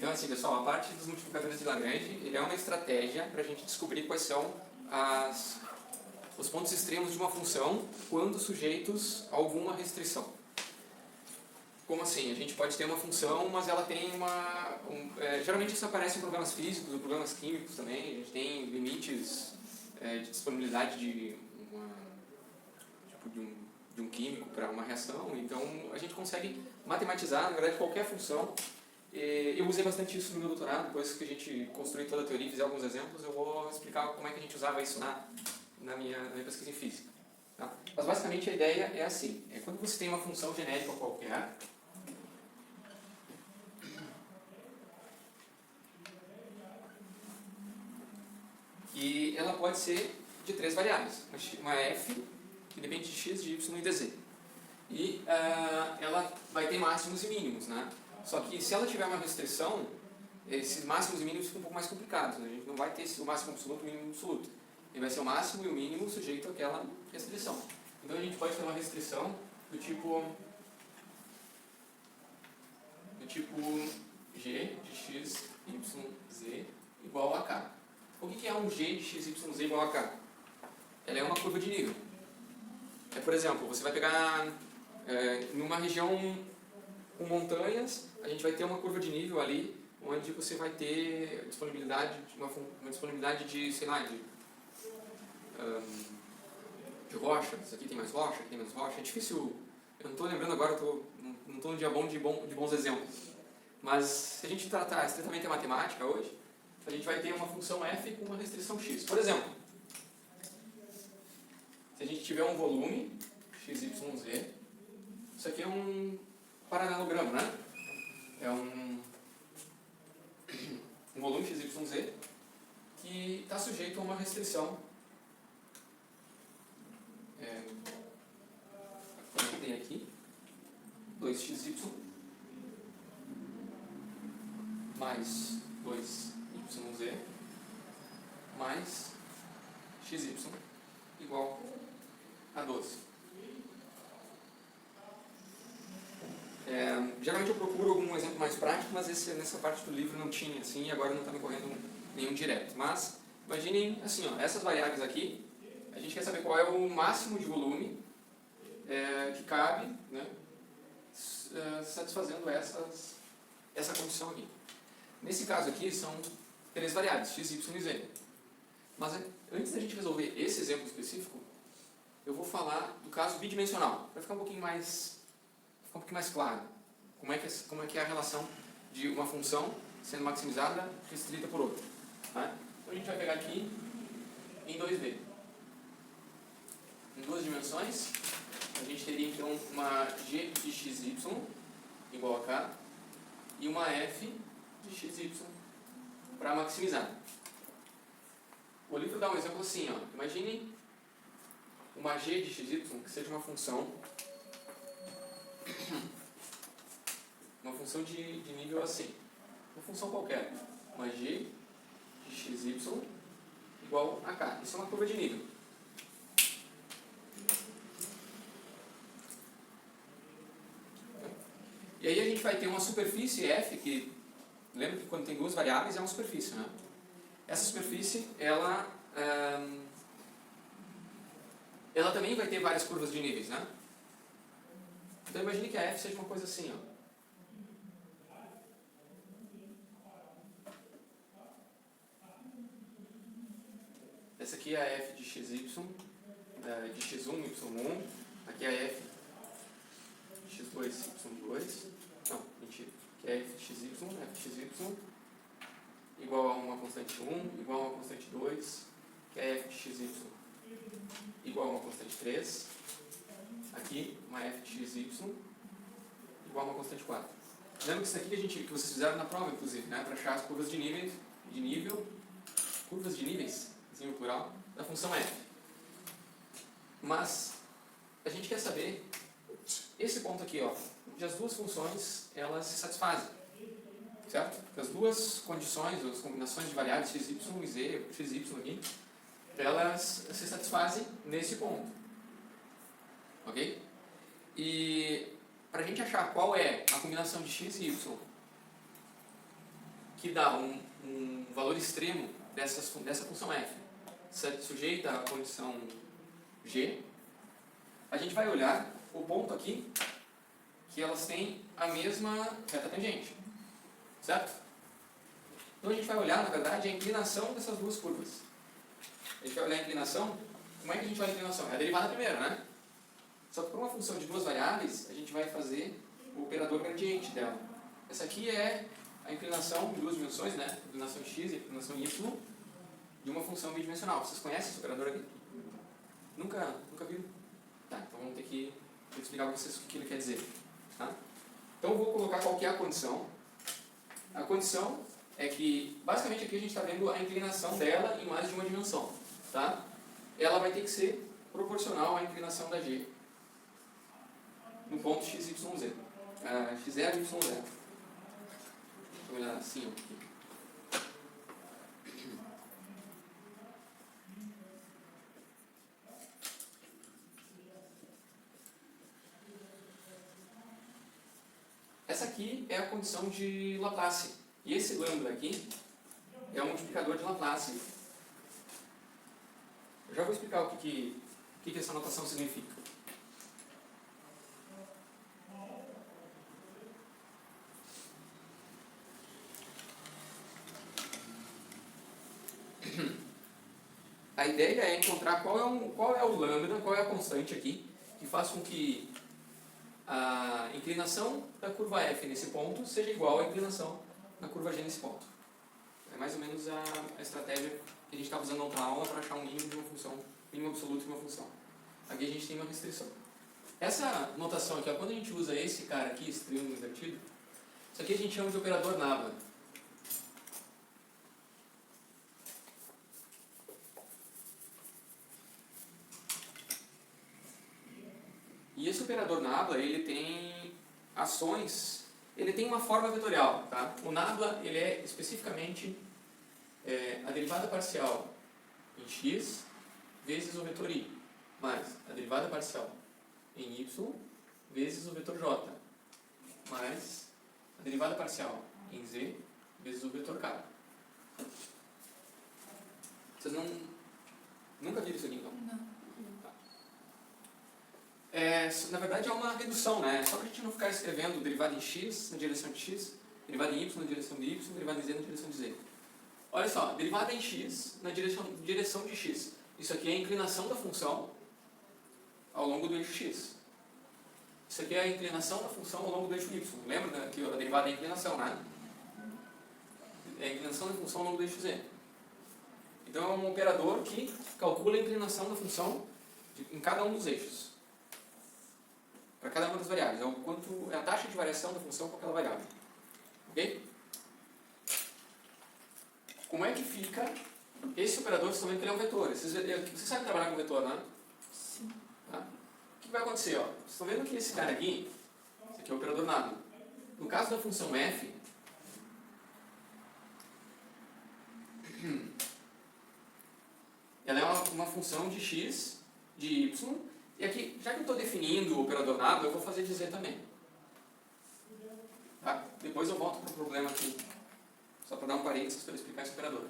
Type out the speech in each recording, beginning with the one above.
Então, assim, pessoal, a parte dos multiplicadores de Lagrange, ele é uma estratégia para a gente descobrir quais são os pontos extremos de uma função quando sujeitos a alguma restrição. Como assim? A gente pode ter uma função, mas ela tem geralmente isso aparece em problemas físicos ou problemas químicos também. A gente tem limites de disponibilidade de um químico para uma reação. Então, a gente consegue matematizar, na verdade, qualquer função. Eu usei bastante isso no meu doutorado. Depois que a gente construir toda a teoria e fizer alguns exemplos, eu vou explicar como é que a gente usava isso na minha pesquisa em física. Tá? Mas, basicamente, a ideia é assim. Quando você tem uma função genérica qualquer, e ela pode ser de 3 variáveis. Uma f, que depende de x, de y e de z. E ela vai ter máximos e mínimos, né? Só que se ela tiver uma restrição, esses máximos e mínimos ficam um pouco mais complicados, né? A gente não vai ter o máximo absoluto e o mínimo absoluto. Ele vai ser o máximo e o mínimo sujeito àquela restrição. Então a gente pode ter uma restrição do tipo g de x, y, z igual a k. O que é um g de x, y, z igual a k? Ela é uma curva de nível. Por exemplo, você vai pegar numa região com montanhas, a gente vai ter uma curva de nível ali, onde você vai ter disponibilidade, uma disponibilidade de, sei lá, de rocha. Isso aqui tem mais rocha, aqui tem menos rocha. É difícil, eu não estou lembrando agora, não estou num dia bom de bons exemplos. Mas se a gente tratar estritamente a matemática hoje, a gente vai ter uma função f com uma restrição x. Por exemplo, se a gente tiver um volume, x, y, z, isso aqui é um paralelogramo, né? É um volume x, y, z que está sujeito a uma restrição. Como tem aqui, 2xy mais 2yz mais xy igual a 12. Geralmente eu procuro algum exemplo mais prático, mas nessa parte do livro não tinha, assim, e agora não está me correndo nenhum direto. Mas, imaginem, assim, ó, essas variáveis aqui, a gente quer saber qual é o máximo de volume que cabe, né, satisfazendo essa condição aqui. Nesse caso aqui, são 3 variáveis, x, y e z. Mas antes da gente resolver esse exemplo específico, eu vou falar do caso bidimensional, para ficar um pouquinho mais claro como é que é a relação de uma função sendo maximizada restrita por outra. Tá? Então a gente vai pegar aqui em 2D. Em 2 dimensões, a gente teria então uma g de xy igual a k e uma f de xy para maximizar. O livro dá um exemplo assim, ó. Imaginem uma g de xy que seja uma função de nível assim. Uma função qualquer. Uma g de xy igual a k. Isso é uma curva de nível. E aí a gente vai ter uma superfície f que, lembra que quando tem 2 variáveis é uma superfície, né? Essa superfície, ela também vai ter várias curvas de níveis, né? Então imagine que a f seja uma coisa assim, ó. Essa aqui é a f de xy, de x1, y1. Aqui é a f de x2, y2. Não, mentira. Aqui é a f de xy, f de xy igual a uma constante 1, igual a uma constante 2, que é f de xy igual a uma constante 3. Aqui, uma f de xy igual a uma constante 4. Lembra que isso aqui que vocês fizeram na prova, inclusive, né? Para achar as curvas de nível, curvas de níveis, assim no plural, da função f. Mas a gente quer saber esse ponto aqui, ó, onde as duas funções elas se satisfazem, certo? As duas condições, as combinações de variáveis x, y e z, x, y aqui, elas se satisfazem nesse ponto, ok? E para a gente achar qual é a combinação de x e y que dá um valor extremo dessa função f sujeita à condição g, a gente vai olhar o ponto aqui, que elas têm a mesma reta tangente, certo? Então a gente vai olhar, na verdade, a inclinação dessas duas curvas. A gente vai olhar a inclinação. Como é que a gente olha a inclinação? É a derivada primeiro, né? Só que por uma função de duas variáveis, a gente vai fazer o operador gradiente dela. Essa aqui é a inclinação em duas dimensões, né? A inclinação x e a inclinação y de uma função bidimensional. Vocês conhecem esse operador aqui? Nunca viram? Tá, então vamos ter que explicar para vocês o que ele quer dizer. Tá? Então eu vou colocar qual que é a condição. A condição é que, basicamente aqui a gente está vendo a inclinação dela em mais de uma dimensão. Tá? Ela vai ter que ser proporcional à inclinação da g no ponto x, y, z. X0 e y0. Deixa eu olhar assim aqui. Essa aqui é a condição de Laplace. E esse lambda aqui é o multiplicador de Laplace. Eu já vou explicar o que essa notação significa. A ideia é encontrar qual é o lambda, qual é a constante aqui, que faz com que a inclinação da curva f nesse ponto seja igual à inclinação da curva g nesse ponto. É mais ou menos a estratégia que a gente estava usando na outra aula para achar um mínimo de uma função, mínimo absoluto de uma função. Aqui a gente tem uma restrição. Essa notação aqui, ó, quando a gente usa esse cara aqui, esse triângulo invertido, isso aqui a gente chama de operador nabla. E esse operador nabla, ele tem ações, ele tem uma forma vetorial. Tá? O nabla, ele é especificamente a derivada parcial em x vezes o vetor i, mais a derivada parcial em y vezes o vetor j, mais a derivada parcial em z vezes o vetor k. Vocês nunca viram isso aqui, então? Não. Na verdade é uma redução, né? Só para a gente não ficar escrevendo derivada em x na direção de x, derivada em y na direção de y, derivada em z na direção de z. Olha só, derivada em x na direção de x. Isso aqui é a inclinação da função ao longo do eixo x. Isso aqui é a inclinação da função ao longo do eixo y. Lembra que a derivada é a inclinação, né? É a inclinação da função ao longo do eixo z. Então é um operador que calcula a inclinação da função em cada um dos eixos. Para cada uma das variáveis. É a taxa de variação da função com aquela variável. Ok? Como é que fica esse operador? Vocês estão vendo que ele é um vetor. Vocês sabem trabalhar com vetor, né? Sim. Tá? O que vai acontecer? Ó? Vocês estão vendo que esse cara aqui, esse aqui é o operador nabla. No caso da função f, ela é uma função de x, de y. E aqui, já que eu estou definindo o operador nabla, eu vou fazer de z também. Tá? Depois eu volto para o problema aqui. Só para dar um parênteses para explicar esse operador.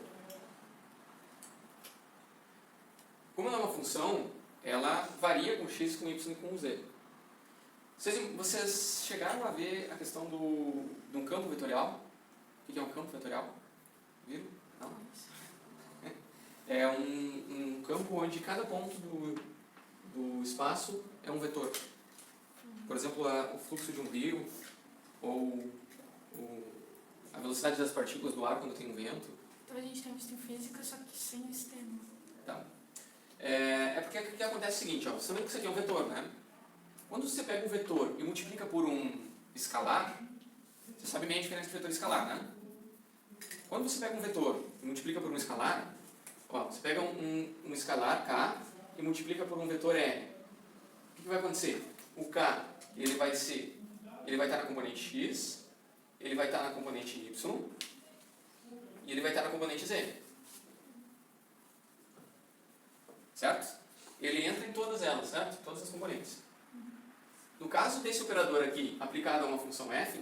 Como ela é uma função, ela varia com x, com y e com z. Vocês chegaram a ver a questão de um campo vetorial? O que é um campo vetorial? Viram? Não? É um campo onde cada ponto do espaço é um vetor. Por exemplo, o fluxo de um rio, ou a velocidade das partículas do ar quando tem um vento. Então a gente tem visto em física, só que sem esse termo. Tá. Porque o que acontece é o seguinte, ó, você vê que isso aqui é um vetor, né? Quando você pega um vetor e multiplica por um escalar, você sabe bem a diferença entre vetor e escalar, né? Quando você pega um vetor e multiplica por um escalar, ó, você pega um escalar k e multiplica por um vetor r. O que vai acontecer? O k ele vai estar na componente x, ele vai estar na componente y e ele vai estar na componente z. Certo? Ele entra em todas elas, certo? Todas as componentes. No caso desse operador aqui aplicado a uma função f,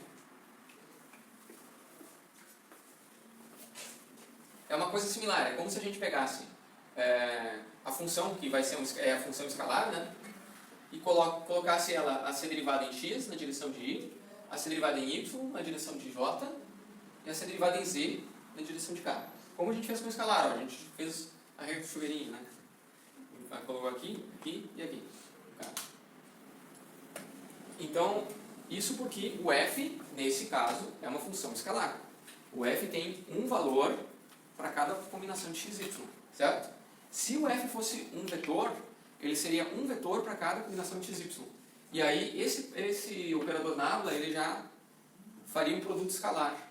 é uma coisa similar, é como se a gente pegasse a função, que vai ser a função escalar, né? E colocasse ela a ser derivada em x na direção de y, a ser derivada em y na direção de j e a ser derivada em z na direção de k. Como a gente fez com o escalar, ó, a gente fez a regra do chuveirinho, né? Colocou aqui, aqui e aqui. Então, isso porque o f, nesse caso, é uma função escalar. O f tem um valor para cada combinação de x e y, certo? Se o f fosse um vetor, ele seria um vetor para cada combinação de x e y. E aí, esse operador nabla, ele já faria um produto escalar.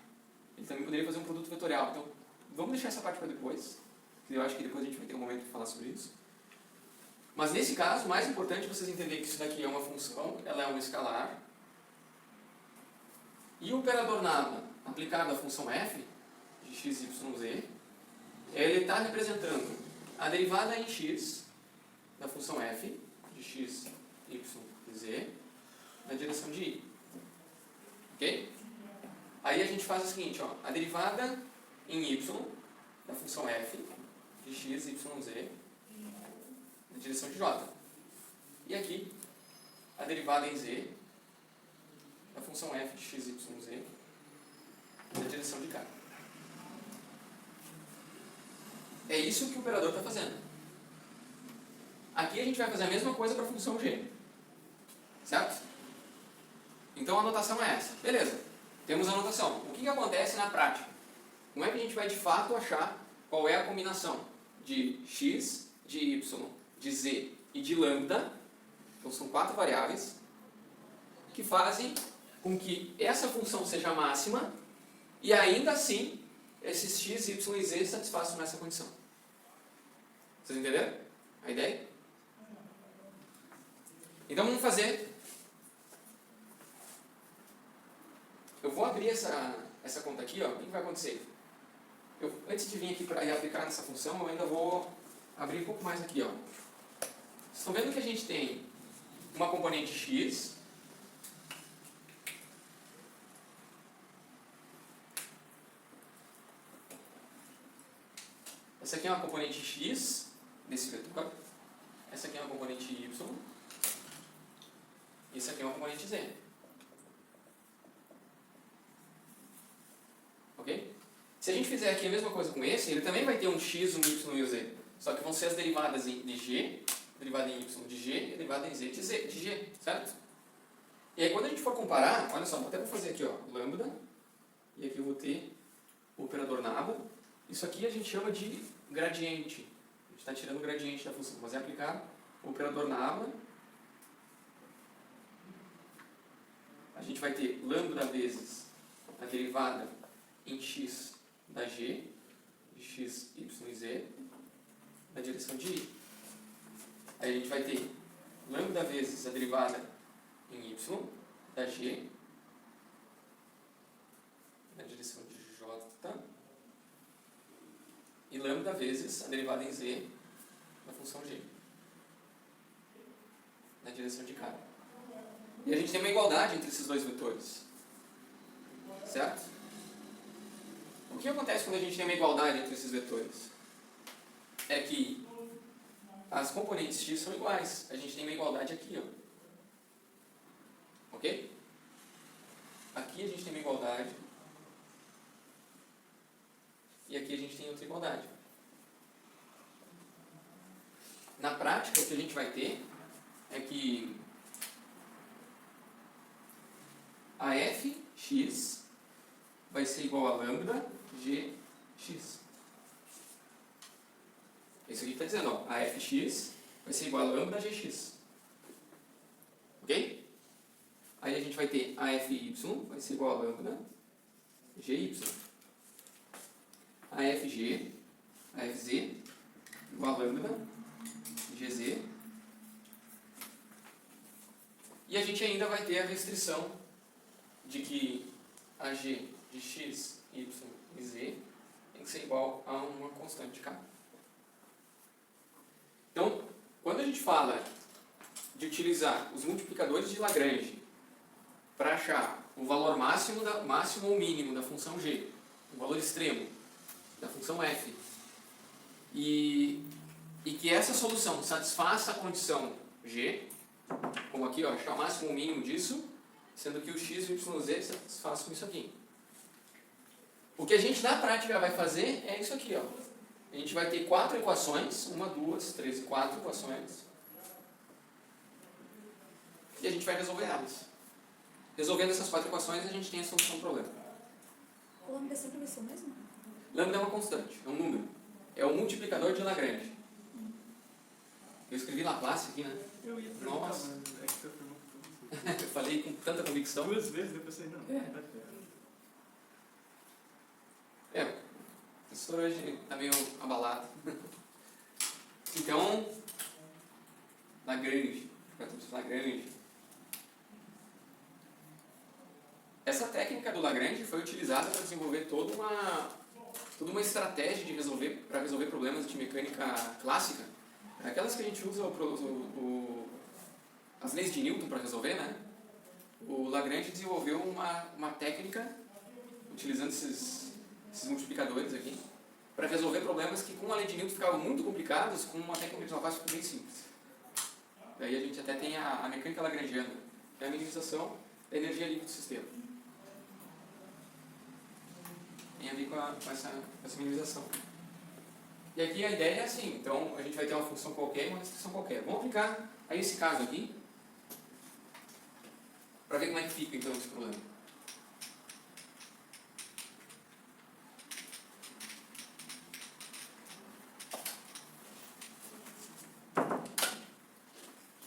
Ele também poderia fazer um produto vetorial. Então, vamos deixar essa parte para depois, que eu acho que depois a gente vai ter um momento para falar sobre isso. Mas nesse caso, o mais importante é vocês entenderem que isso daqui é uma função, ela é um escalar. E o operador nabla, aplicado à função f, de x, y, z, ele está representando a derivada em x da função f, de x, y e z, na direção de y. Ok? Aí a gente faz o seguinte, ó, a derivada em y da função f, de x, y, z, na direção de j. E aqui, a derivada em z da função f de x, y, z, na direção de k. É isso que o operador está fazendo. Aqui a gente vai fazer a mesma coisa para a função g. Certo? Então a notação é essa. Beleza. Temos a notação. O que acontece na prática? Como é que a gente vai de fato achar qual é a combinação de x, de y, de z e de lambda? Então são 4 variáveis que fazem com que essa função seja máxima e ainda assim esses x, y e z satisfaçam nessa condição. Vocês entenderam a ideia? Então vamos fazer. Eu vou abrir essa conta aqui, ó. O que vai acontecer? Antes de vir aqui para aplicar nessa função, eu ainda vou abrir um pouco mais aqui, ó. Vocês estão vendo que a gente tem uma componente x. Essa aqui é uma componente x desse vetor. Essa aqui é uma componente y. E essa aqui é uma componente z. Ok? Se a gente fizer aqui a mesma coisa com esse, ele também vai ter um x, um y e um z. Só que vão ser as derivadas de g, derivada em y de g e derivada em z de g, certo? E aí quando a gente for comparar, olha só, até vou fazer aqui, ó, lambda, e aqui eu vou ter o operador nabla. Isso aqui a gente chama de gradiente. A gente está tirando o gradiente da função, mas é aplicar o operador nabla. A gente vai ter lambda vezes a derivada em x da g, de x, y e z, na direção de y. Aí a gente vai ter lambda vezes a derivada em y da g, na direção de j, e lambda vezes a derivada em z da função g, na direção de k. E a gente tem uma igualdade entre esses dois vetores. Certo? O que acontece quando a gente tem uma igualdade entre esses vetores? É que as componentes x são iguais. A gente tem uma igualdade aqui, ó. Ok? Aqui a gente tem uma igualdade. E aqui a gente tem outra igualdade. Na prática, o que a gente vai ter é que a fx vai ser igual a lambda gx. Isso aqui está dizendo, ó, a fx vai ser igual a lambda gx. Ok? Aí a gente vai ter a fy vai ser igual a lambda gy. A fg, a fz igual a lambda gz. E a gente ainda vai ter a restrição de que a g de x, y e z tem que ser igual a uma constante de k. Então, quando a gente fala de utilizar os multiplicadores de Lagrange para achar o valor máximo ou mínimo da função g, o valor extremo, da função f. E que essa solução satisfaça a condição g, como aqui, ó, achar o máximo ou o mínimo disso, sendo que o x e o yz satisfaçam isso aqui. O que a gente na prática vai fazer é isso aqui, ó. A gente vai ter 4 equações, 1, 2, 3 e 4 equações, e a gente vai resolver elas. Resolvendo essas 4 equações, a gente tem a solução do problema. O lambda sempre vai ser o mesmo? Lambda é uma constante, é um número. É o multiplicador de Lagrange. Eu escrevi Laplace aqui, né? Eu ia perguntar, Nossa. mas é que você perguntou pra você. Eu falei com tanta convicção. 2 vezes, depois eu pensei, não, É. vai ter. O professor hoje está meio abalado. Então, Lagrange. Essa técnica do Lagrange foi utilizada para desenvolver toda uma estratégia para resolver problemas de mecânica clássica. Aquelas que a gente usa as leis de Newton para resolver, né? O Lagrange desenvolveu uma técnica, utilizando esses multiplicadores aqui, para resolver problemas que com a lei de Newton ficavam muito complicados, com uma técnica de Laplace bem simples. Daí a gente até tem a mecânica lagrangiana, que é a minimização da energia livre do sistema. Tem a ver com essa minimização. E aqui a ideia é assim, então a gente vai ter uma função qualquer e uma restrição qualquer. Vamos aplicar a esse caso aqui, para ver como é que fica então esse problema.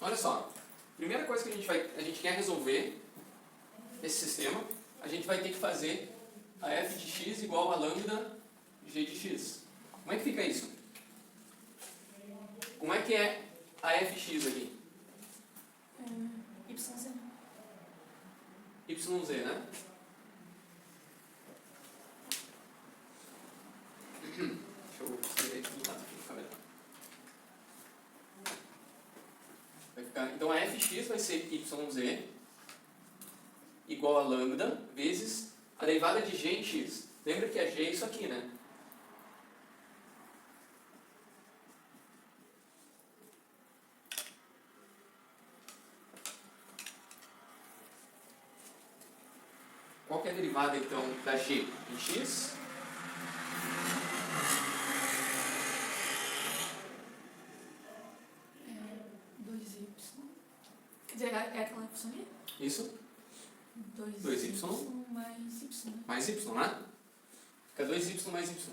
Olha só, primeira coisa que a gente quer resolver esse sistema, a gente vai ter que fazer a f de x igual a lambda g de x. Como é que fica isso? Como é que é a fx aqui? YZ. YZ, né? Deixa eu escrever aqui do lado aqui no cabeça. Vai ficar, então a fx vai ser YZ igual a lambda vezes a derivada de g em x. Lembra que a g é isso aqui, né? Qual que é a derivada, então, da g em x? É 2y. Quer dizer, é aquela função ali? Isso, 2y mais y, né? mais y, né? Fica 2y mais y.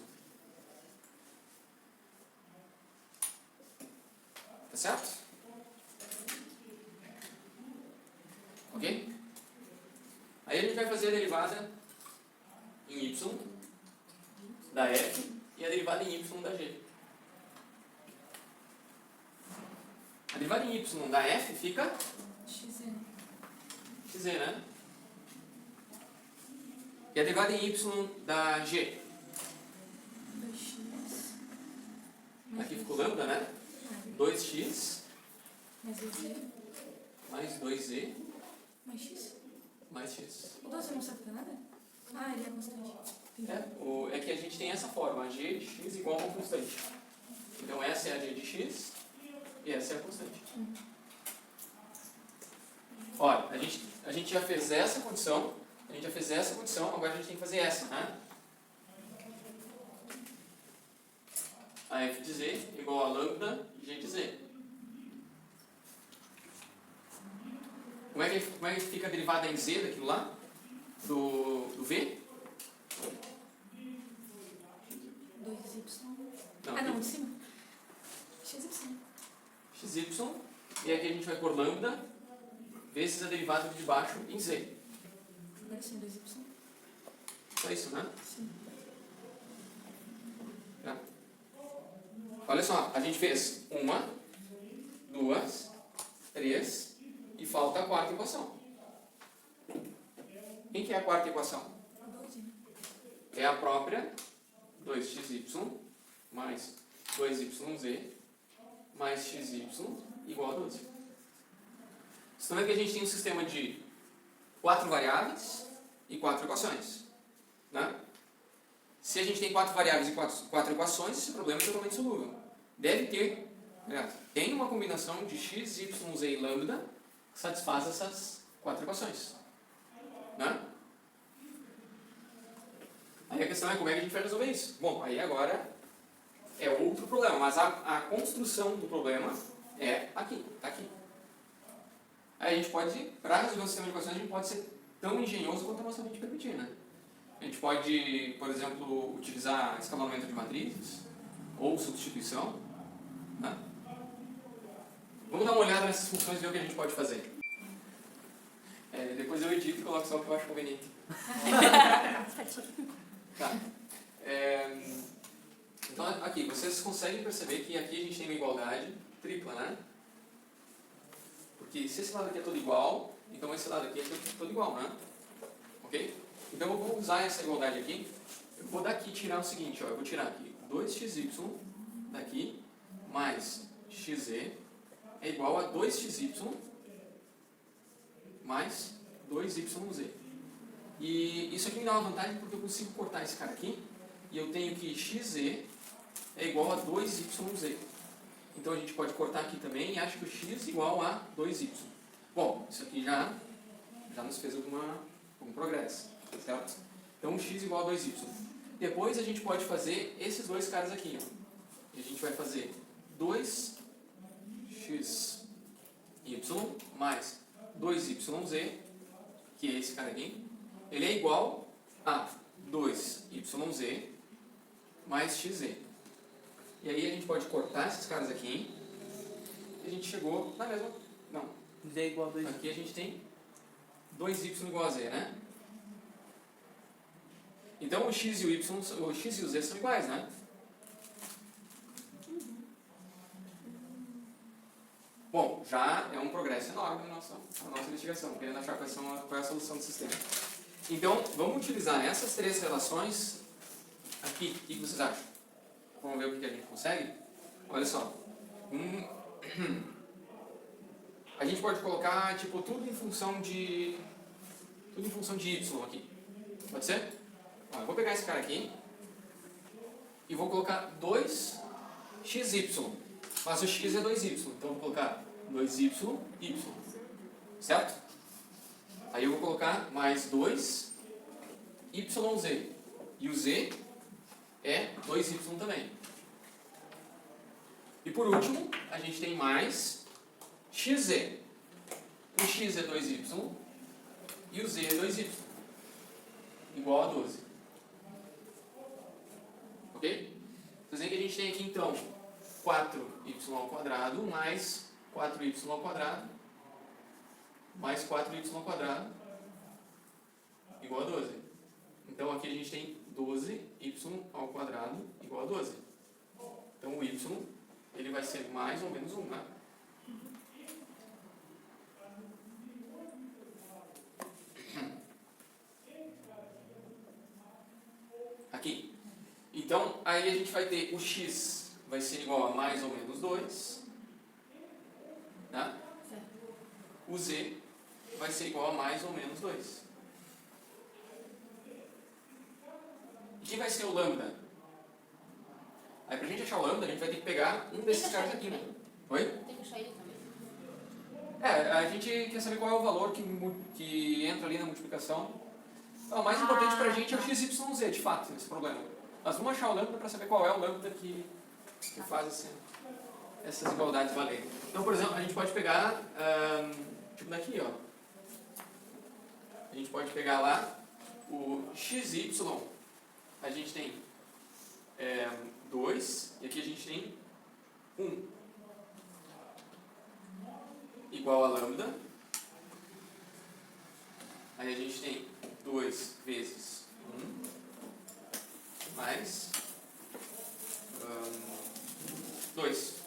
Tá certo? Ok? Aí a gente vai fazer a derivada em y da f e a derivada em y da g. A derivada em y da f fica XZ. xz, né? E a derivada em y da g? 2x. Aqui ficou lambda, né? 2x Mais z. mais 2z Mais x. mais x. O 12 não serve pra nada? Ah, ele é constante. Entendi. É que a gente tem essa forma, a g de x igual a uma constante. Então essa é a g de x e essa é a constante. Olha, a gente já fez essa condição, agora a gente tem que fazer essa, né? A f de z igual a lambda g de z. Como é que fica a derivada em z daquilo lá? Do v? 2y. Não, Ah, não, aqui. de cima. XY. xy, e aqui a gente vai pôr lambda vezes a derivada de baixo em z. Agora sim, 2y. Só isso, né? Sim. Tá. Olha só, a gente fez 1, 2, 3 e falta a quarta equação. Quem que é a quarta equação? 12, né? É a própria 2xy mais 2yz mais xy igual a 12. Vocês estão vendo que a gente tem um sistema de 4 variáveis e 4 equações, né? se a gente tem 4 variáveis e 4 equações, esse problema é totalmente solúvel. Deve ter, aliás, tem uma combinação de x, y, z e lambda que satisfaz essas 4 equações. Né? Aí a questão é como é que a gente vai resolver isso. Bom, aí agora é outro problema, mas a construção do problema é aqui, tá aqui. Aí a gente pode, para resolver o sistema de equações, a gente pode ser tão engenhoso quanto a nossa mente permitir, né? A gente pode, por exemplo, utilizar escalonamento de matrizes ou substituição. Né? Vamos dar uma olhada nessas funções e ver o que a gente pode fazer. Depois eu edito e coloco só o que eu acho conveniente. Tá. Então, aqui, vocês conseguem perceber que aqui a gente tem uma igualdade tripla, né? Porque se esse lado aqui é todo igual, então esse lado aqui é todo igual, né? Ok? Então eu vou usar essa igualdade aqui. Eu vou daqui tirar o seguinte, ó, eu vou tirar aqui 2xy daqui mais xz é igual a 2xy mais 2yz. E isso aqui me dá uma vantagem porque eu consigo cortar esse cara aqui e eu tenho que xz é igual a 2yz. Então a gente pode cortar aqui também e acho que o x é igual a 2y. Bom, isso aqui já nos fez algum progresso, certo? Então o x é igual a 2y. Depois a gente pode fazer esses dois caras aqui. Ó. E a gente vai fazer 2xy mais 2yz, que é esse cara aqui. Ele é igual a 2yz mais xz. E aí a gente pode cortar esses caras aqui. E a gente chegou na mesma... Não. Z igual a 2. Aqui a gente tem 2y igual a z, né? Então o x e o z são iguais, né? Bom, já é um progresso enorme na nossa investigação, querendo achar qual é a solução do sistema. Então, vamos utilizar essas três relações aqui. O que vocês acham? Vamos ver o que a gente consegue? Olha só. A gente pode colocar tipo tudo em função de y aqui. Pode ser? Ó, eu vou pegar esse cara aqui e vou colocar 2xy. Mas o x é 2y, então eu vou colocar 2y, y. Certo? Aí eu vou colocar mais 2yz. E o z é 2y também. E por último, a gente tem mais xz. O x é 2y e o z é 2y. Igual a 12. Ok? Vocês veem que a gente tem aqui então 4y ao quadrado mais 4y ao quadrado mais 4y ao quadrado igual a 12. Então aqui a gente tem 12y ao quadrado igual a 12. Então o y ele vai ser mais ou menos 1, né? Aqui. Então aí a gente vai ter o x vai ser igual a mais ou menos 2, né? O z vai ser igual a mais ou menos 2. E quem vai ser o lambda? Aí pra gente achar o lambda, a gente vai ter que pegar um desses caras aqui, né? Oi? Tem que achar ele também. A gente quer saber qual é o valor que entra ali na multiplicação. Então, o mais importante pra gente é o XYZ, de fato, nesse problema. Nós vamos achar o lambda para saber qual é o lambda que faz assim, essas igualdades valerem. Então, por exemplo, a gente pode pegar, tipo daqui, ó. A gente pode pegar lá o XY, a gente tem 2, e aqui a gente tem 1. Igual a lambda. Aí a gente tem 2 vezes 1 mais 2.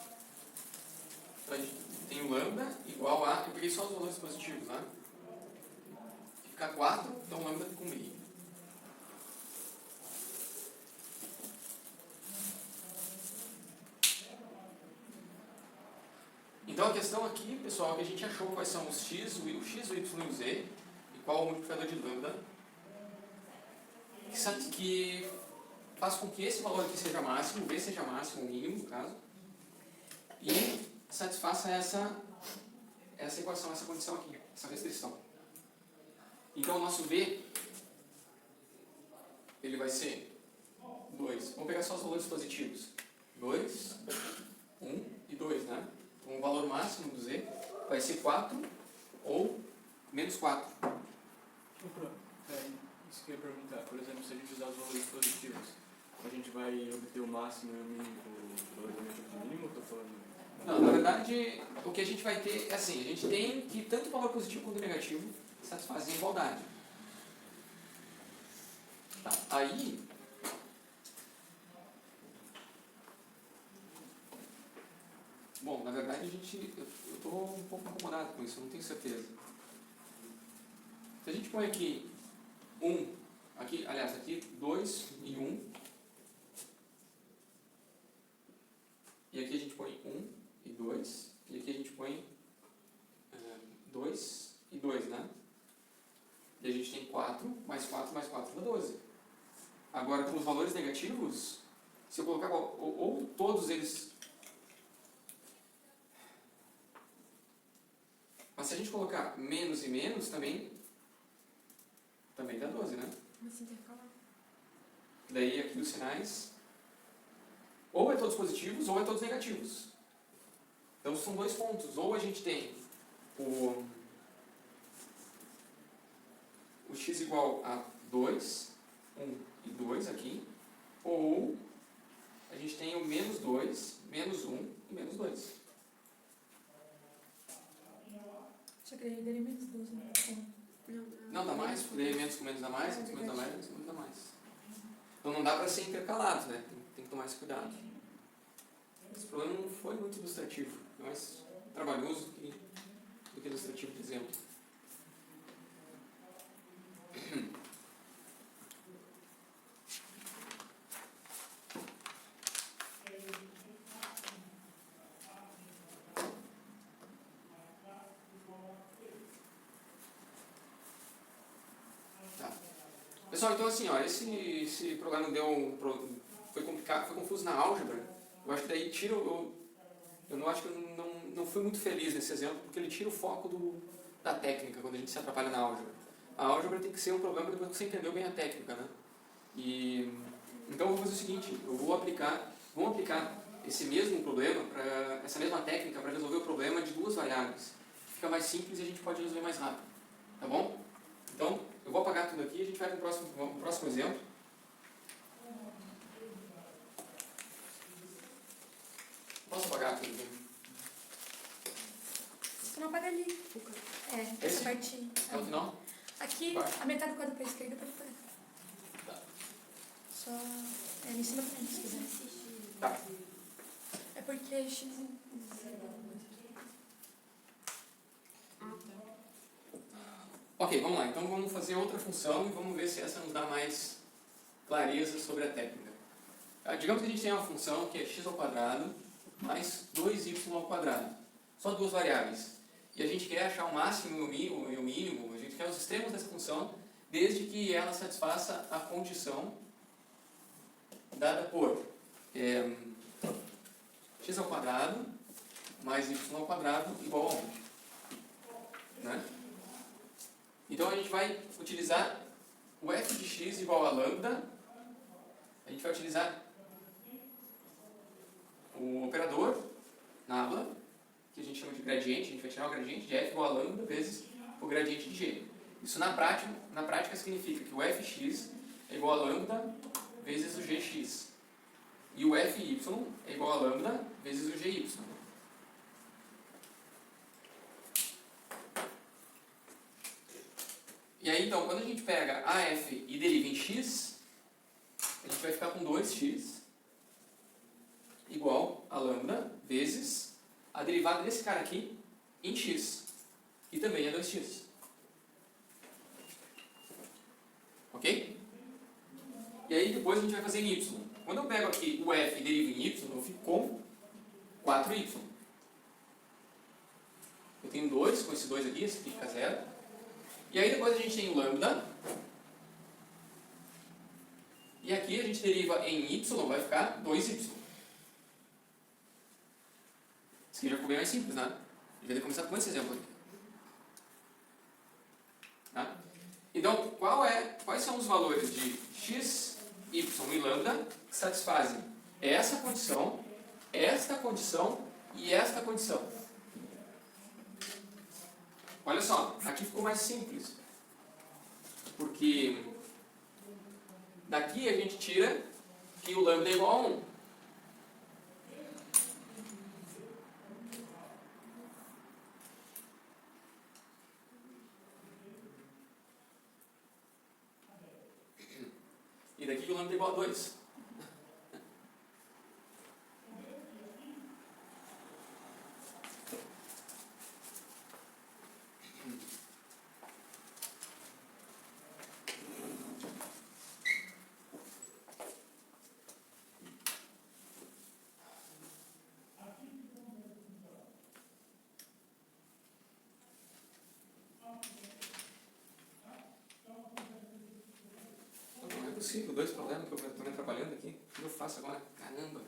Então a gente tem o lambda igual a... Eu peguei só os valores positivos, né? Fica 4, então o lambda fica 1,5. Então a questão aqui, pessoal, é que a gente achou quais são os x, o x, o y e o z, e qual o multiplicador de lambda, que faço com que esse valor aqui seja máximo, V seja máximo ou mínimo, no caso, e satisfaça essa equação, essa condição aqui, essa restrição. Então, o nosso V, ele vai ser 2. Vamos pegar só os valores positivos. 2, 1 e 2, né? Então, o valor máximo do Z vai ser 4 ou menos 4. Isso que eu ia perguntar. Por exemplo, se a gente usar os valores positivos, a gente vai obter o máximo e o mínimo do valor negativo de mínimo? Ou estou falando... Não, na verdade, o que a gente vai ter é assim, a gente tem que tanto o valor positivo quanto o negativo satisfazem a igualdade. Tá, aí... Bom, na verdade, eu estou um pouco incomodado com isso, eu não tenho certeza. Se a gente põe aqui 1, aqui 2 e 1, e aqui a gente põe 1 e 2, e aqui a gente põe 2 e 2, né? E a gente tem 4 mais 4 mais 4 dá 12. Agora, com os valores negativos, se eu colocar ou todos eles... Mas se a gente colocar menos e menos, também dá 12, né? Mas intercalar. Daí aqui os sinais, ou é todos positivos ou é todos negativos. Então são dois pontos. Ou a gente tem o x igual a 2, 1 e 2 aqui, ou a gente tem o menos 2, menos 1 e menos 2. Só que daí daria menos 12, né? Não dá mais, porque daí menos com menos dá mais, menos com menos dá mais, menos com menos dá mais. Então não dá para ser intercalado, né? Tem que tomar esse cuidado. Esse problema não foi muito ilustrativo, é mais trabalhoso do que ilustrativo de exemplo. Pessoal, então assim, ó, esse programa foi complicado, foi confuso na álgebra. Eu acho que daí tira eu não acho que eu não fui muito feliz nesse exemplo, porque ele tira o foco da técnica quando a gente se atrapalha na álgebra. A álgebra tem que ser um problema depois que você entendeu bem a técnica, né? Então eu vou fazer o seguinte, vamos aplicar esse mesmo problema, essa mesma técnica para resolver o problema de duas variáveis. Fica mais simples e a gente pode resolver mais rápido. Tá bom? Então, eu vou apagar tudo aqui e a gente vai para o próximo exemplo. Posso apagar tudo aqui? Você não apaga ali. Essa Esse? parte. É o final? Aqui, Vai. a metade do quadro para a esquerda pode apagar. Tá. Só. Em cima também, se quiser. Tá. É porque x. Ok, vamos lá. Então vamos fazer outra função e vamos ver se essa nos dá mais clareza sobre a técnica. Digamos que a gente tem uma função que é x ao quadrado mais 2y ao quadrado. Só duas variáveis. E a gente quer achar o máximo e o mínimo, a gente quer os extremos dessa função, desde que ela satisfaça a condição dada por x ao quadrado mais y ao quadrado igual a 1. Né? Então a gente vai utilizar o f de x igual a lambda, a gente vai utilizar o operador nabla, que a gente chama de gradiente, a gente vai tirar o gradiente de f igual a lambda vezes o gradiente de g. Isso na prática significa que o fx é igual a lambda vezes o gx. E o fy é igual a lambda vezes o gy. E aí, então, quando a gente pega AF e deriva em x, a gente vai ficar com 2x igual a lambda vezes a derivada desse cara aqui em x, que também é 2x. Ok? E aí, depois a gente vai fazer em y. Quando eu pego aqui o f e derivo em y, eu fico com 4y. Eu tenho 2, com esse 2 aqui, esse aqui fica 0. E aí depois a gente tem o lambda E aqui a gente deriva em y, vai ficar 2y. Isso aqui já ficou bem mais simples, né? Devia ter começado com esse exemplo aqui. Tá? Então, quais são os valores de x, y e lambda que satisfazem essa condição, esta condição e esta condição? Olha só, aqui ficou mais simples. Porque daqui a gente tira que o lambda é igual a 1. E daqui que o lambda é igual a 2. Não é possível, 2 problemas que eu estou me atrapalhando aqui. O que eu faço agora? Caramba!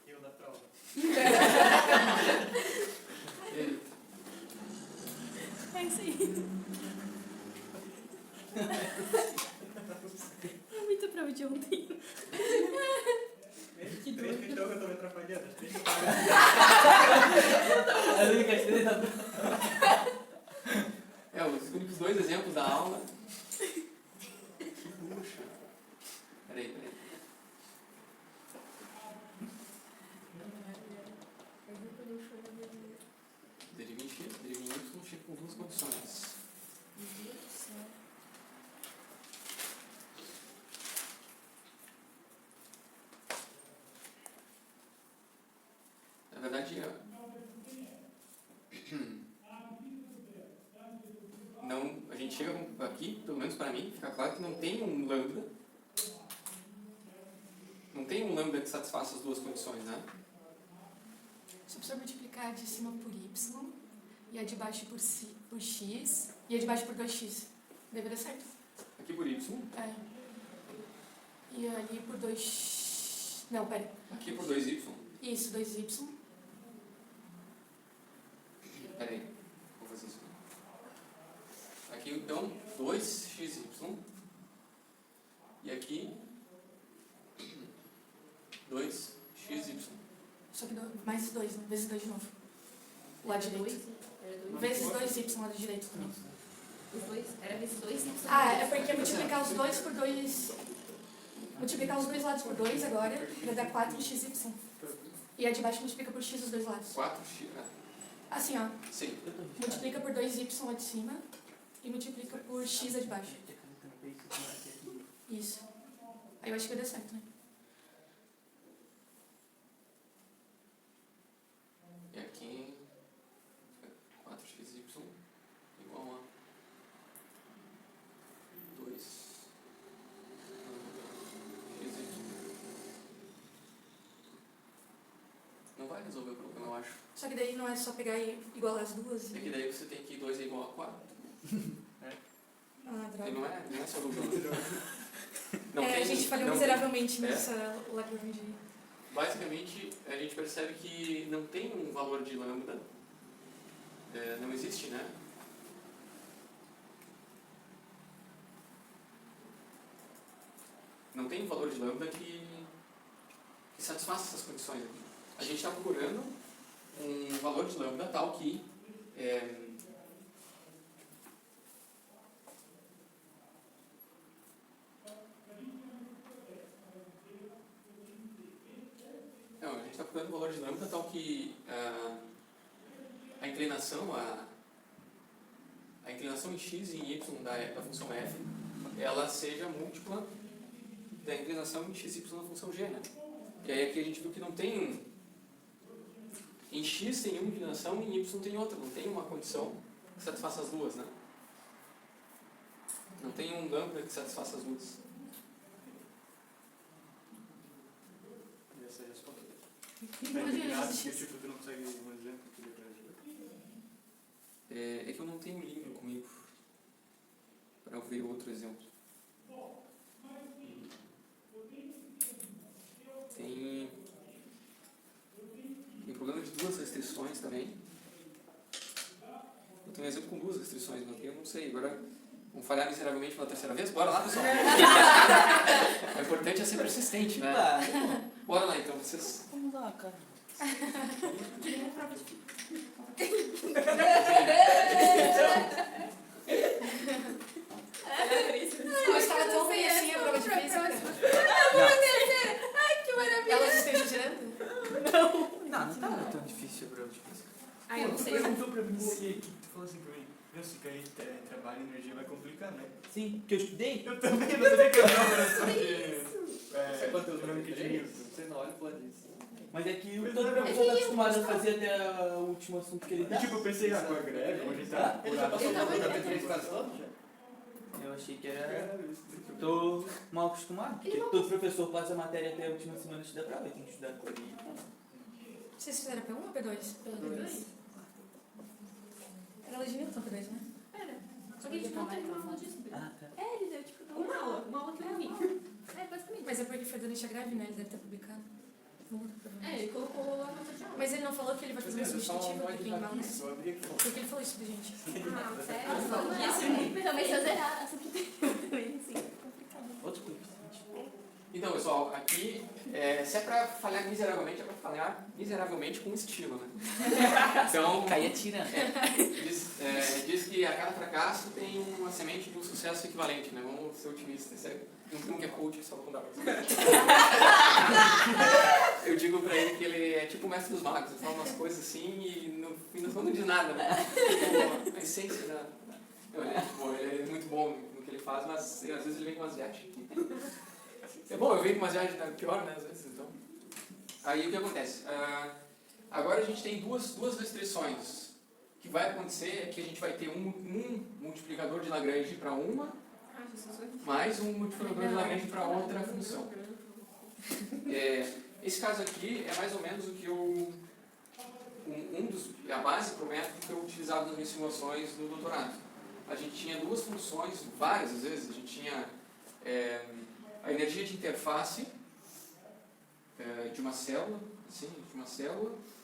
Eu da prova. Eita. É isso aí. É muita prova de ontem. Que três questões que eu tô me atrapalhando. Os únicos 2 exemplos da aula. Que bucha. Peraí. Deriva em x, deriva em y, chega com 2 condições. Na verdade, não, a gente chega aqui, pelo menos para mim, fica claro que não tem um lambda. Não tem um lambda que satisfaça as 2 condições, né? Só precisa multiplicar a de cima por y, e a de baixo por x, e a de baixo por 2x. Deve dar certo? Aqui por y, É. E ali por 2... Não, pera. aqui por 2y. Isso, 2y. Peraí, vou fazer isso. Aqui então 2xy. E aqui 2xy. Só que mais 2, né? Vezes 2 de novo. O lado direito. Vezes 2y, lado direito também. Os dois? Era vezes 2 e Ah, é porque multiplicar os dois por 2... Multiplicar os dois lados por 2 agora, vai dar 4xy. E a de baixo multiplica por x os dois lados. 4x. Assim, ó. Sim. Multiplica por 2y a de cima e multiplica por x a de baixo. Isso. Aí eu acho que vai dar certo, né? E aqui 4xy igual a 2xy. Não vai resolver o problema, eu acho. Só que daí não é só pegar e igualar as duas. É que daí você tem que 2 é igual a 4. Ah, E droga. não é só dúvida. Não A tem- gente falhou não- miseravelmente É. nessa Lagrange. Basicamente, a gente percebe que não tem um valor de lambda. Não existe, né? Não tem um valor de lambda que satisfaça essas condições aqui. A gente está procurando um valor de lambda tal que não, a gente está procurando um valor de lambda tal que a inclinação em x e em y da função f ela seja múltipla da inclinação em x e y da função g, né? E aí aqui a gente viu que não tem em x tem uma inclinação e em y tem outra, não tem uma condição que satisfaça as duas, né? Não tem um lambda que satisfaça as duas. E essa é a resposta. Imagina, Que tipo, tu não consegue um exemplo que dê pra ajudar? É que eu não tenho livro comigo para ver outro exemplo. exemplo, com duas restrições, mas eu não sei. Agora, vamos falhar miseravelmente pela terceira vez? Bora lá, pessoal. O importante é ser persistente, né? Bora lá, então. Vocês... Vamos lá, cara. Eu estava tão bem assim a prova de física. Ai, que maravilha. Elas estão girando? Não tá tão difícil a prova de física. Ai, eu não sei. Tu perguntou pra mim se que tu falou assim pra mim, meu, se cair trabalho e energia vai complicar, né? Sim, que eu estudei. Eu também não sabia que eu era só de... Você quantos branco de Newton. Você não olha pro lado disso. Mas é que Mas todo é, professor tá acostumado a fazer até o último assunto que ele dá. E tipo, eu pensei, com a greve, como a gente tá... Ele já passou Eu por também. três quase todos já? Eu achei que era... Tô mal acostumado, porque todo professor passa a matéria até a última semana antes da prova, e tem que estudar com ele. Vocês fizeram P1 ou P2? P2. Era aula de Newton, P2, né? Era. Só que a gente não teve uma aula disso. Ah, tá. É, ele deu tipo uma aula que eu não vi. É, basicamente. Mas é porque foi durante a greve, né? Ele deve ter publicado. É, ele colocou a nota de aula. Mas ele não falou que ele vai fazer um substitutivo do Pim Balance? Eu abri aqui. Porque ele falou isso pra gente. Ah, sério? Também se eu zerar essa também, assim, complicado. Outro coeficiente. Então, pessoal, aqui, se é pra falhar miseravelmente, é pra falhar miseravelmente com estilo, né? Então, Caía tirando. diz que a cada fracasso tem uma semente de um sucesso equivalente, né? Vamos ser otimistas, sério. Não tem um que é coach que só vou dar pra você. Eu digo pra ele que ele é tipo o mestre dos magos, ele fala umas coisas assim e no fim das contas não diz nada, né? Tipo, a essência da... Não, ele é muito bom no que ele faz, mas às vezes ele vem com umas viagens. É bom, eu venho com umas viagens pior, né, às vezes, então. Aí o que acontece? Agora a gente tem duas restrições. O que vai acontecer é que a gente vai ter um multiplicador de Lagrange para uma, mais um multiplicador de Lagrange para outra função. Esse caso aqui é mais ou menos o que a base para o método que foi utilizado nas minhas simulações no doutorado. A gente tinha duas funções, várias às vezes, a gente tinha a energia de interface de uma célula, assim,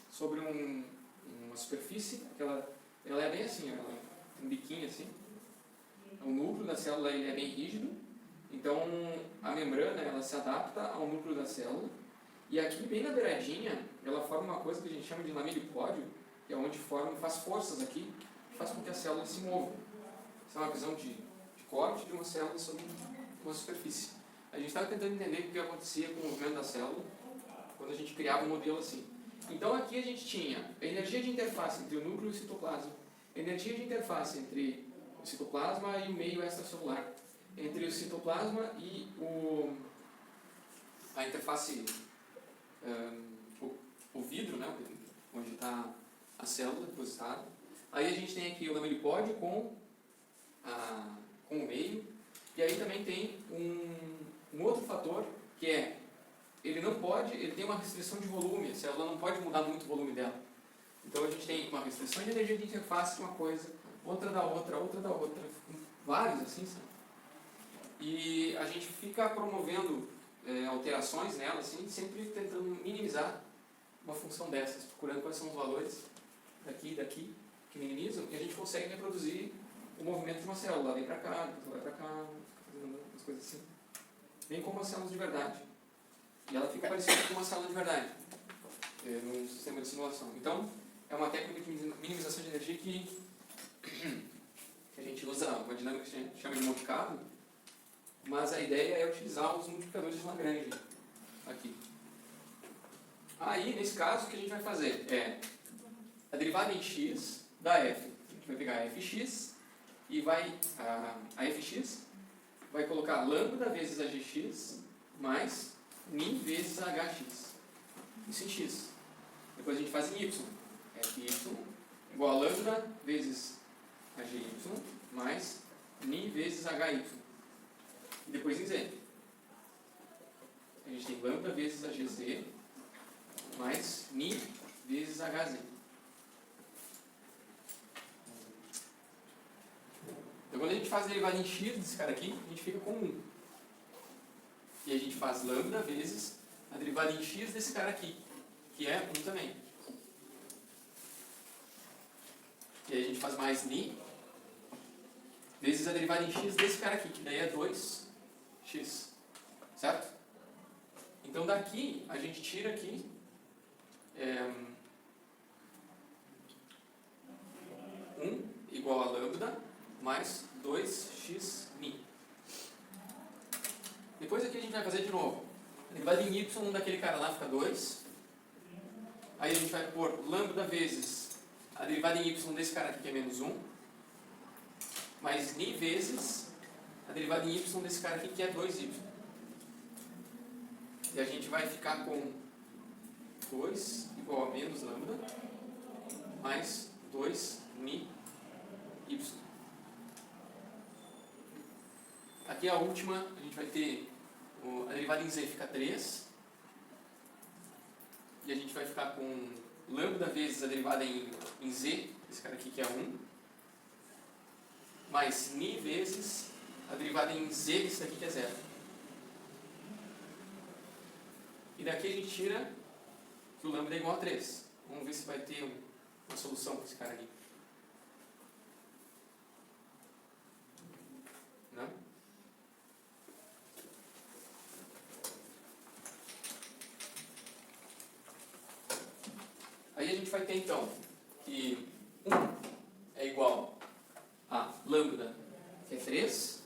sobre uma superfície, ela é bem assim, ela é um biquinho assim. O núcleo da célula ele é bem rígido, então a membrana ela se adapta ao núcleo da célula, e aqui bem na beiradinha ela forma uma coisa que a gente chama de lamelipódio, que é onde faz forças aqui, que faz com que a célula se mova. Essa é uma visão de corte de uma célula sobre uma superfície. A gente estava tentando entender o que acontecia com o movimento da célula quando a gente criava um modelo assim. Então aqui a gente tinha a energia de interface entre o núcleo e o citoplasma, energia de interface entre o citoplasma e o meio extracelular, entre o citoplasma e a interface, o vidro, né, onde está a célula depositada. Aí a gente tem aqui o lamelipódio com o meio, e aí também tem um outro fator que ele tem uma restrição de volume, a célula não pode mudar muito o volume dela. Então a gente tem uma restrição de energia de interface de uma coisa, outra da outra, vários assim, sabe? E a gente fica promovendo alterações nela, assim, sempre tentando minimizar uma função dessas, procurando quais são os valores daqui e daqui que minimizam, e a gente consegue reproduzir o movimento de uma célula, lá vem pra cá, depois vai pra cá, fazendo as coisas assim. Bem como as células de verdade. E ela fica parecida com uma célula de verdade, num sistema de simulação. Então, é uma técnica de minimização de energia que a gente usa uma dinâmica que a gente chama de Monte Carlo, mas a ideia é utilizar os multiplicadores de Lagrange aqui. Aí, nesse caso, o que a gente vai fazer é a derivada em x da f. A gente vai pegar a fx e a fx vai colocar lambda vezes a gx mais min vezes a hx. Isso em x. Depois a gente faz em y. Fy igual a lambda vezes a gy mais min vezes hy. E depois em z. A gente tem lambda vezes a gz mais min vezes hz. Então quando a gente faz a derivada em x desse cara aqui, a gente fica com 1. E a gente faz lambda vezes a derivada em x desse cara aqui, que é 1 também. E aí a gente faz mais ni vezes a derivada em x desse cara aqui, que daí é 2x, certo? Então daqui a gente tira aqui 1 igual a lambda mais 2x mi. Depois aqui a gente vai fazer de novo. A derivada em y daquele cara lá fica 2. Aí a gente vai pôr lambda vezes a derivada em y desse cara aqui que é menos 1. Mais ni vezes a derivada em y desse cara aqui que é 2y. E a gente vai ficar com 2 igual a menos lambda mais 2 ni y. Aqui a última, a gente vai ter a derivada em z fica 3. E a gente vai ficar com lambda vezes a derivada em z, esse cara aqui que é 1. Mais ni vezes a derivada em z, esse daqui que é 0. E daqui a gente tira que o lambda é igual a 3. Vamos ver se vai ter uma solução para esse cara aqui. Não? Aí a gente vai ter então que 1 é igual a lambda, que é 3,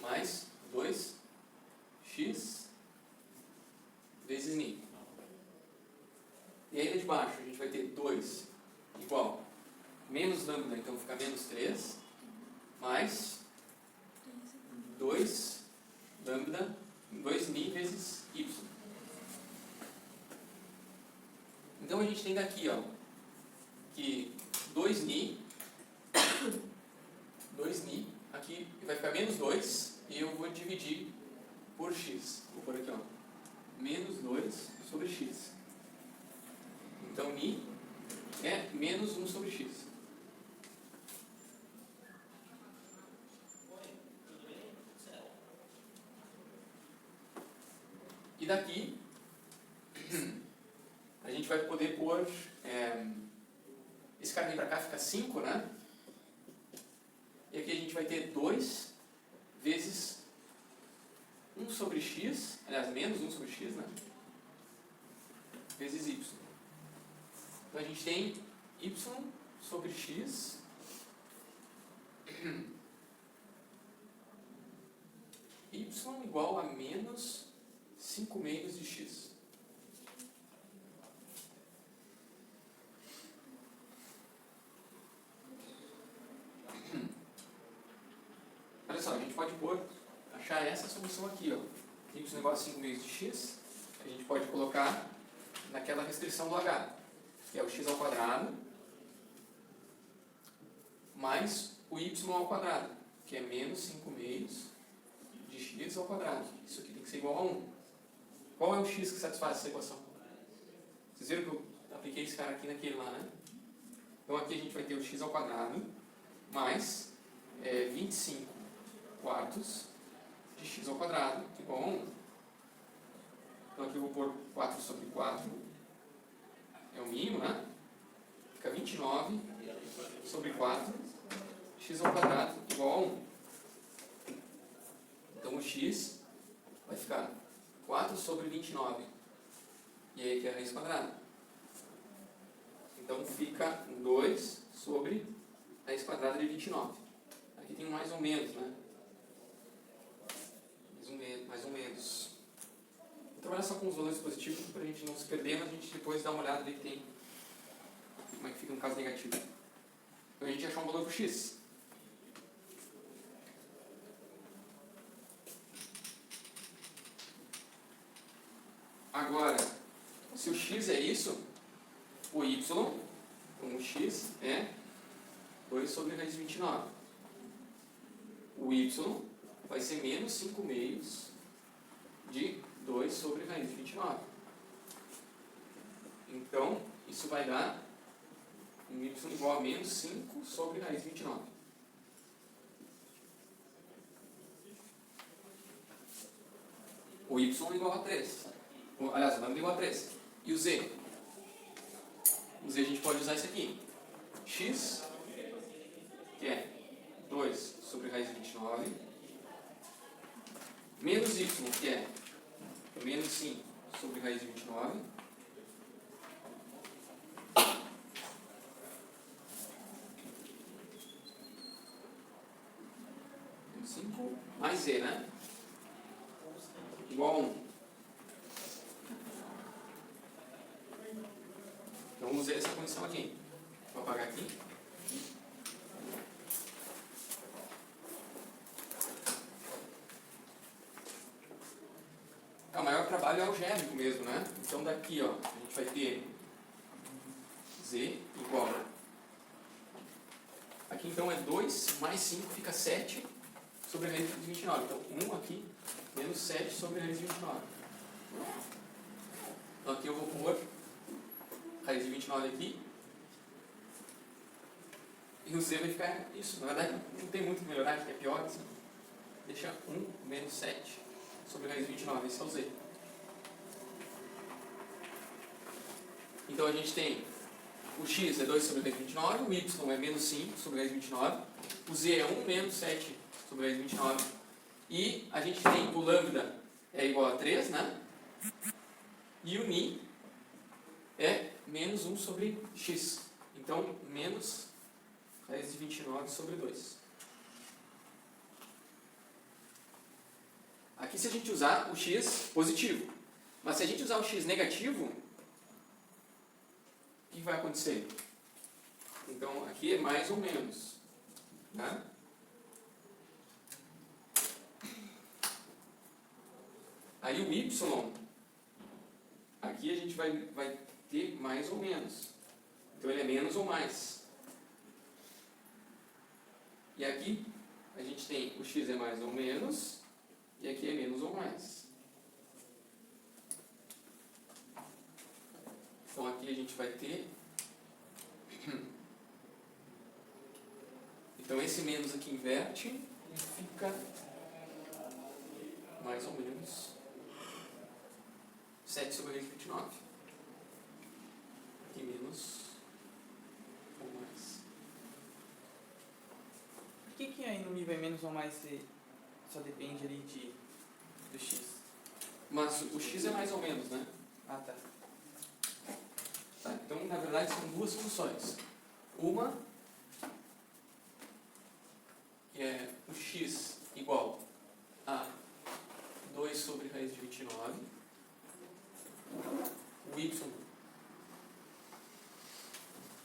mais 2x vezes ni. E aí de baixo a gente vai ter 2 igual menos lambda, então fica menos 3, mais 2 lambda, 2 ni vezes y. Então a gente tem daqui, ó, que 2ni, aqui vai ficar menos 2, e eu vou dividir por x. Vou pôr aqui, ó, menos 2 sobre x. Então ni é menos 1 sobre x. E daqui a gente vai poder pôr esse cara aqui para cá fica 5, né? E aqui a gente vai ter 2 vezes 1 sobre x, aliás, menos 1 sobre x, né? Vezes y. Então a gente tem y sobre x y igual a menos 5 meios de x. Olha só, a gente pode achar essa solução aqui, ó. Y igual a 5 meios de x, a gente pode colocar naquela restrição do h, que é o x ao quadrado, mais o y ao quadrado, que é menos 5 meios de x ao quadrado. Isso aqui tem que ser igual a 1. Qual é o x que satisfaz essa equação? Vocês viram que eu apliquei esse cara aqui naquele lá, né? Então aqui a gente vai ter o x ao quadrado mais 25 quartos de x ao quadrado, igual a 1. Então aqui eu vou pôr 4 sobre 4, é o mínimo, né? Fica 29 sobre 4, x ao quadrado, igual a 1. Então o x vai ficar 4 sobre 29, e aí aqui é a raiz quadrada. Então fica 2 sobre a raiz quadrada de 29. Aqui tem um mais ou menos, né? Mais ou menos. Vou trabalhar só com os valores positivos para a gente não se perder, mas a gente depois dá uma olhada ali que tem como é que fica no caso negativo. Então a gente achou um valor para o x. Agora, se o x é isso, o y, com o x, é 2 sobre raiz de 29. O y vai ser menos 5 meios de 2 sobre raiz de 29. Então, isso vai dar um y igual a menos 5 sobre raiz de 29. O y igual a 3. Aliás, o lambda igual a 3. E o z? O z a gente pode usar isso aqui. X, que é menos y, que é menos 5 sobre raiz de 29. Menos 5 mais z, né? Igual a 1. Então usei essa condição aqui. Vou apagar aqui. O maior trabalho é algébrico mesmo, né? Então daqui, ó, a gente vai ter z igual. Aqui então é 2 mais 5 fica 7 sobre a raiz de 29. Então 1 aqui menos 7 sobre a raiz de 29. Então aqui eu vou pôr raiz de 29 aqui. E o z vai ficar isso. Na verdade não tem muito que melhorar, acho que é pior assim. Deixa 1 menos 7 sobre a raiz de 29. Esse é o z. Então a gente tem o x é 2 sobre a raiz de 29, o y é menos 5 sobre a raiz de 29, o z é 1 menos 7 sobre a raiz de 29, e a gente tem o lambda é igual a 3, né? E o ni é menos 1 sobre x. Então, menos raiz de 29 sobre 2. Aqui se a gente usar o x positivo, mas se a gente usar o x negativo, o que vai acontecer? Então, aqui é mais ou menos. Né? Aí o y, aqui a gente vai ter mais ou menos. Então, ele é menos ou mais. E aqui a gente tem o x é mais ou menos, e aqui é menos ou mais. Então, aqui a gente vai ter... Então, esse menos aqui inverte e fica mais ou menos 7 sobre a raiz de 29. Aqui menos ou mais. Por que aí no mi vai menos ou mais se só depende ali do x? Mas o x é mais ou menos, né? Ah, tá. Tá, então, na verdade, são duas funções. Uma, que é o x igual a 2 sobre raiz de 29. O y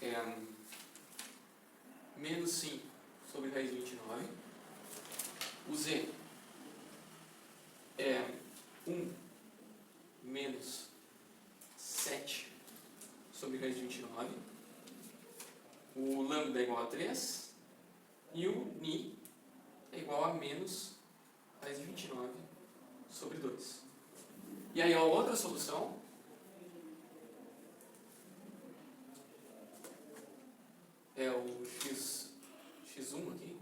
é menos 5 sobre raiz de 29. O z é 1 menos 7 sobre raiz de 29. O lambda é igual a 3. E o ni é igual a menos raiz de 29 sobre 2. E aí a outra solução é o x1 aqui,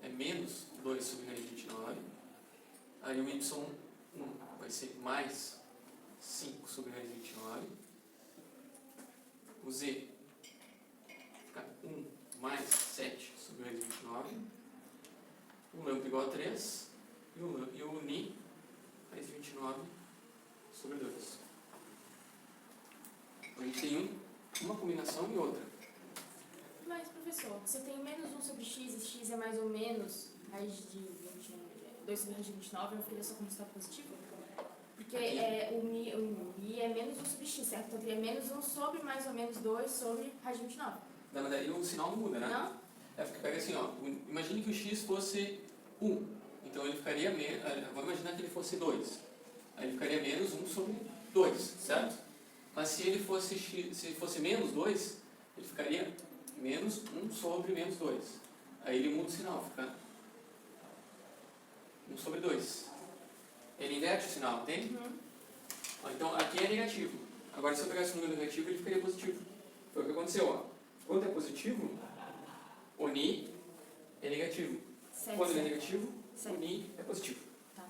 é menos 2 sobre raiz de 29. Aí o y1 vai ser mais 5 sobre raiz de 29. O z fica 1 mais 7 sobre raiz de 29. O lambda igual a 3. E o ni, raiz de 29 sobre 2. Então a gente tem uma combinação e outra. Mas, professor, você tem menos 1 sobre x e x é mais ou menos raiz de 2 sobre raiz de 29, eu fiquei dessa como está positivo? Porque o mi é menos 1 sobre x, certo? Então, é menos 1 sobre mais ou menos 2 sobre raiz de 29. Na verdade, o sinal não muda, né? Não? É porque pega assim, ó, imagine que o x fosse 1. Então ele ficaria menos, vamos imaginar que ele fosse 2. Aí ele ficaria menos 1 sobre 2, certo? Mas se ele fosse menos 2, ele ficaria menos 1 sobre menos 2. Aí ele muda o sinal, fica 1 sobre 2. Ele inverte o sinal, entende? Uhum. Então aqui é negativo. Agora se eu pegasse um número negativo, ele ficaria positivo. Foi o que aconteceu, ó. Quando é positivo, o ni é negativo. Certo. Quando ele é negativo, Certo. o ni é positivo. Tá.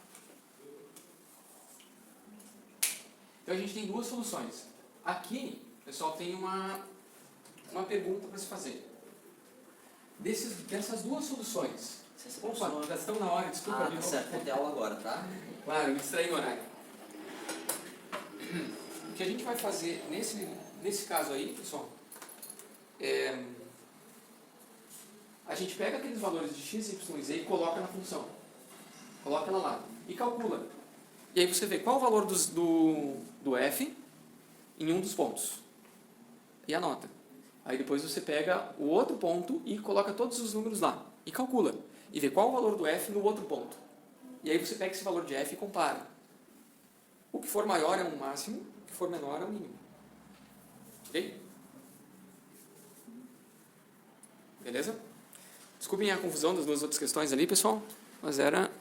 Então a gente tem duas soluções. Aqui, pessoal, tem uma pergunta para se fazer. Dessas duas soluções, Você Opa, já estamos na hora, desculpa. tá certo, vou ter aula agora, tá? Claro, me distraí no horário. O que a gente vai fazer nesse caso aí, pessoal, a gente pega aqueles valores de x, y e z e coloca na função. Coloca ela lá e calcula. E aí você vê qual o valor do f em um dos pontos. E anota. Aí depois você pega o outro ponto e coloca todos os números lá. E calcula. E vê qual o valor do f no outro ponto. E aí você pega esse valor de f e compara. O que for maior é um máximo, o que for menor é um mínimo. Ok? Beleza? Desculpem a confusão das duas outras questões ali, pessoal. Mas era